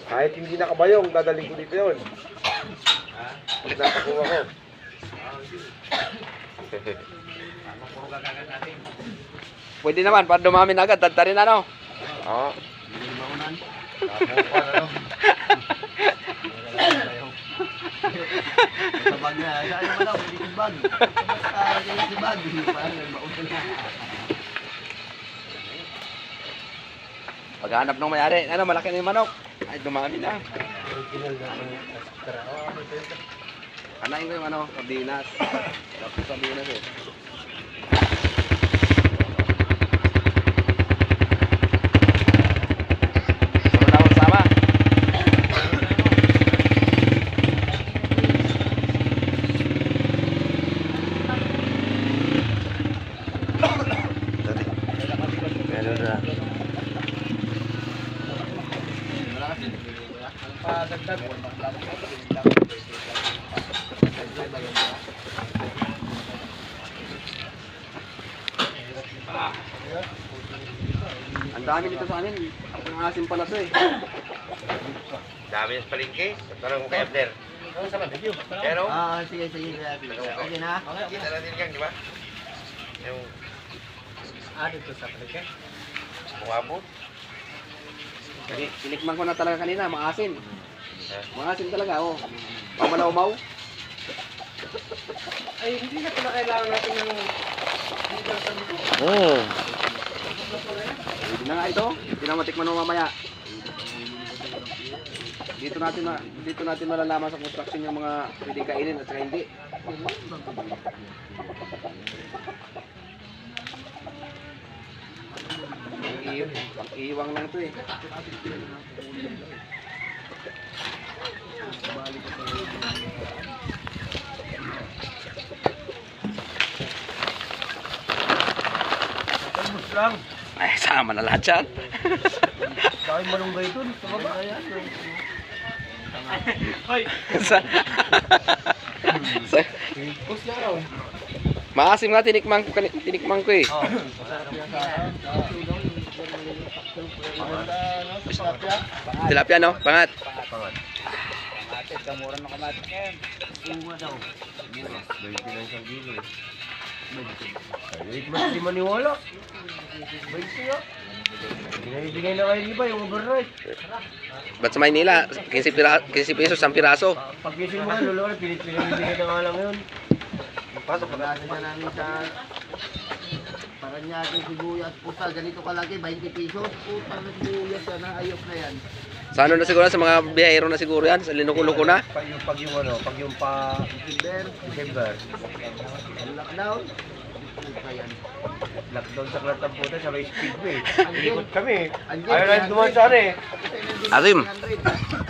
Kahit hindi nakabayong, dadaling ko dito yun. Pag nakakuha ko. Pwede naman, para dumami na agad, tadtarin ano? Oo. Sa bag na, ano mo lang, hindi ko bag. Basta kayo si bag, parang nagbaon na. Paghanap ng mayari, ano, malaki na yung manok. Ay, dumami na. Anayin ko yung ano, sardinas. Tapos sardinas eh. Sunod na ako sama. Meron na. Ang dami dito sa amin. Ang asim pala to eh. Dami yung palengke. Tanong mo kay Abner. Pero, Sige, sige. Sige na. kita natin kang, di ba? Yung Dito sa palike. umabot. Tinikman ko na talaga kanina, maasim. Maasim talaga, oh. Pamalaw-maw. Ay, hindi na pala kailangan natin ng Pwede na nga ito. Hindi na matikman mo mamaya. Dito natin malalaman sa construction yung mga pwedeng kainin at saka hindi. Iiwang lang ito eh. Talbos lang. Ay, sama na lahat yan. Dahil malunggay dun. Sa baba. Hoy! sa, sa, maasim nga tinikman ko eh. Oh, masarap yan sa Tilapia no? Pangat. Kamatis, kamura ng kamatis yan. Bunga daw. 20 na isang kilo eh. Wait, mas di maniwala. 20 nga. Binibigay na kayo iba yung overnight. Ba't sa Maynila? 15 pesos ang piraso. Pag gising mo ka, lolo, pinibigay na nga lang yun. Pasok pa na namin sa Paranaque, sibuyas, pusa, ganito kalaki, 20 pesos. Puta na sibuyas yan, ayok na yan. Sa ano na siguro, sa mga biyahero na siguro yan, sa linuko-luko na. Pag yung December. Lockdown. Puta yan. Lockdown sa Clark Puta, sabay speedway. Ikot kami. Andiyan, Ayaw na dumaan sa ano eh. Asim. 100.